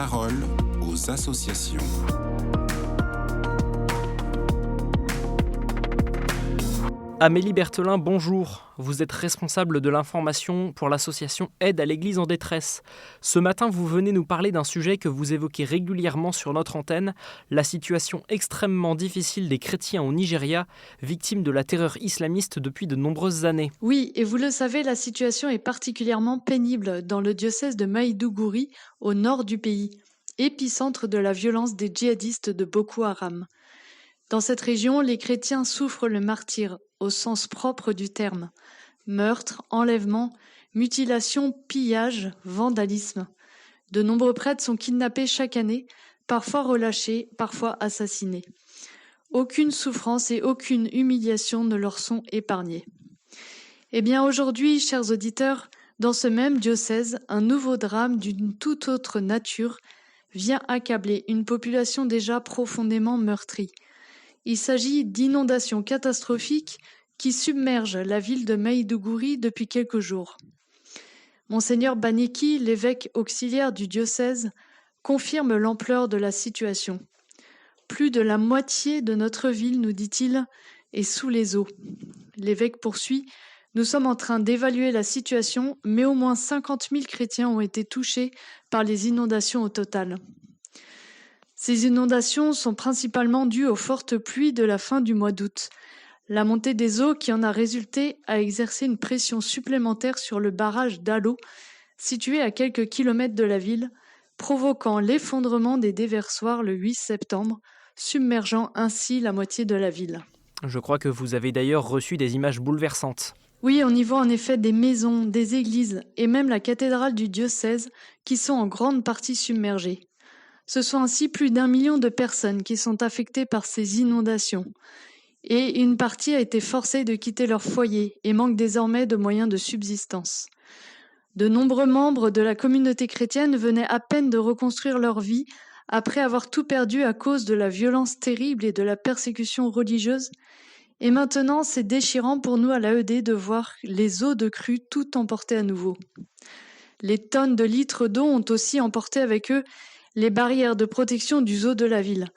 parole aux associations. Amélie Berthelin, bonjour. Vous êtes responsable de l'information pour l'association Aide à l'Église en détresse. Ce matin, vous venez nous parler d'un sujet que vous évoquez régulièrement sur notre antenne, la situation extrêmement difficile des chrétiens au Nigeria, victimes de la terreur islamiste depuis de nombreuses années. Oui, et vous le savez, la situation est particulièrement pénible dans le diocèse de Maïdougouri, au nord du pays, épicentre de la violence des djihadistes de Boko Haram. Dans cette région, les chrétiens souffrent le martyre, au sens propre du terme. Meurtres, enlèvements, mutilations, pillages, vandalisme. De nombreux prêtres sont kidnappés chaque année, parfois relâchés, parfois assassinés. Aucune souffrance et aucune humiliation ne leur sont épargnées. Eh bien aujourd'hui, chers auditeurs, dans ce même diocèse, un nouveau drame d'une toute autre nature vient accabler une population déjà profondément meurtrie. Il s'agit d'inondations catastrophiques qui submergent la ville de Maïdougouri depuis quelques jours. Monseigneur Baneki, l'évêque auxiliaire du diocèse, confirme l'ampleur de la situation. Plus de la moitié de notre ville, nous dit-il, est sous les eaux. L'évêque poursuit: nous sommes en train d'évaluer la situation, mais au moins 50 000 chrétiens ont été touchés par les inondations au total. Ces inondations sont principalement dues aux fortes pluies de la fin du mois d'août. La montée des eaux qui en a résulté a exercé une pression supplémentaire sur le barrage d'Allo, situé à quelques kilomètres de la ville, provoquant l'effondrement des déversoirs le 8 septembre, submergeant ainsi la moitié de la ville. Je crois que vous avez d'ailleurs reçu des images bouleversantes. Oui, on y voit en effet des maisons, des églises et même la cathédrale du diocèse qui sont en grande partie submergées. Ce sont ainsi plus d'1 million de personnes qui sont affectées par ces inondations. Et une partie a été forcée de quitter leur foyer et manque désormais de moyens de subsistance. De nombreux membres de la communauté chrétienne venaient à peine de reconstruire leur vie après avoir tout perdu à cause de la violence terrible et de la persécution religieuse. Et maintenant, c'est déchirant pour nous à l'AED de voir les eaux de crue tout emporter à nouveau. Les tonnes de litres d'eau ont aussi emporté avec eux les barrières de protection du zoo de la ville.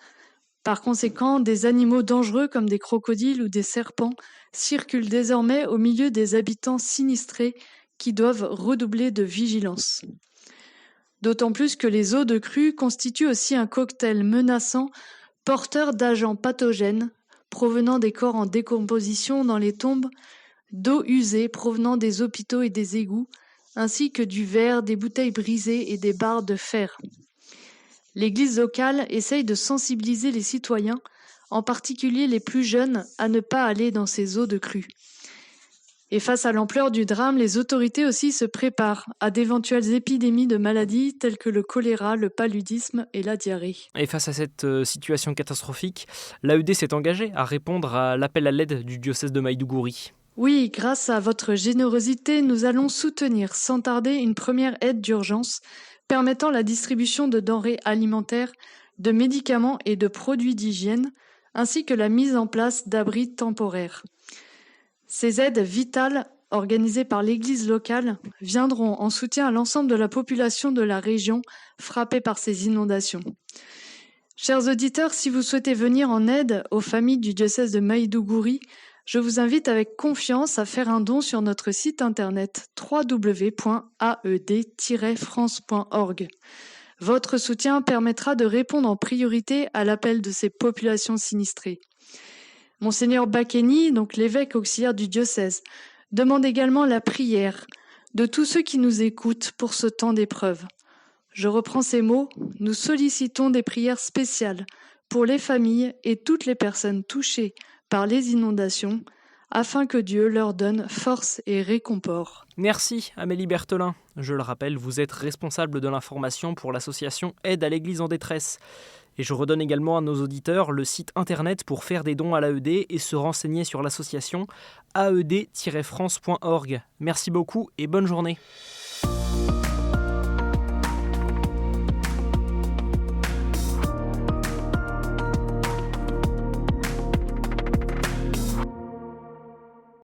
Par conséquent, des animaux dangereux comme des crocodiles ou des serpents circulent désormais au milieu des habitants sinistrés qui doivent redoubler de vigilance. D'autant plus que les eaux de crue constituent aussi un cocktail menaçant, porteur d'agents pathogènes provenant des corps en décomposition dans les tombes, d'eau usée provenant des hôpitaux et des égouts, ainsi que du verre, des bouteilles brisées et des barres de fer. L'Église locale essaye de sensibiliser les citoyens, en particulier les plus jeunes, à ne pas aller dans ces eaux de crue. Et face à l'ampleur du drame, les autorités aussi se préparent à d'éventuelles épidémies de maladies telles que le choléra, le paludisme et la diarrhée. Et face à cette situation catastrophique, l'AED s'est engagée à répondre à l'appel à l'aide du diocèse de Maïdougouri. Oui, grâce à votre générosité, nous allons soutenir sans tarder une première aide d'urgence permettant la distribution de denrées alimentaires, de médicaments et de produits d'hygiène, ainsi que la mise en place d'abris temporaires. Ces aides vitales, organisées par l'Église locale, viendront en soutien à l'ensemble de la population de la région frappée par ces inondations. Chers auditeurs, si vous souhaitez venir en aide aux familles du diocèse de Maïdougouri, je vous invite avec confiance à faire un don sur notre site internet www.aed-france.org. Votre soutien permettra de répondre en priorité à l'appel de ces populations sinistrées. Monseigneur Bakeni, donc l'évêque auxiliaire du diocèse, demande également la prière de tous ceux qui nous écoutent pour ce temps d'épreuve. Je reprends ces mots: nous sollicitons des prières spéciales pour les familles et toutes les personnes touchées par les inondations, afin que Dieu leur donne force et réconfort. Merci Amélie Berthelin. Je le rappelle, vous êtes responsable de l'information pour l'association Aide à l'Église en détresse. Et je redonne également à nos auditeurs le site internet pour faire des dons à l'AED et se renseigner sur l'association aed-france.org. Merci beaucoup et bonne journée.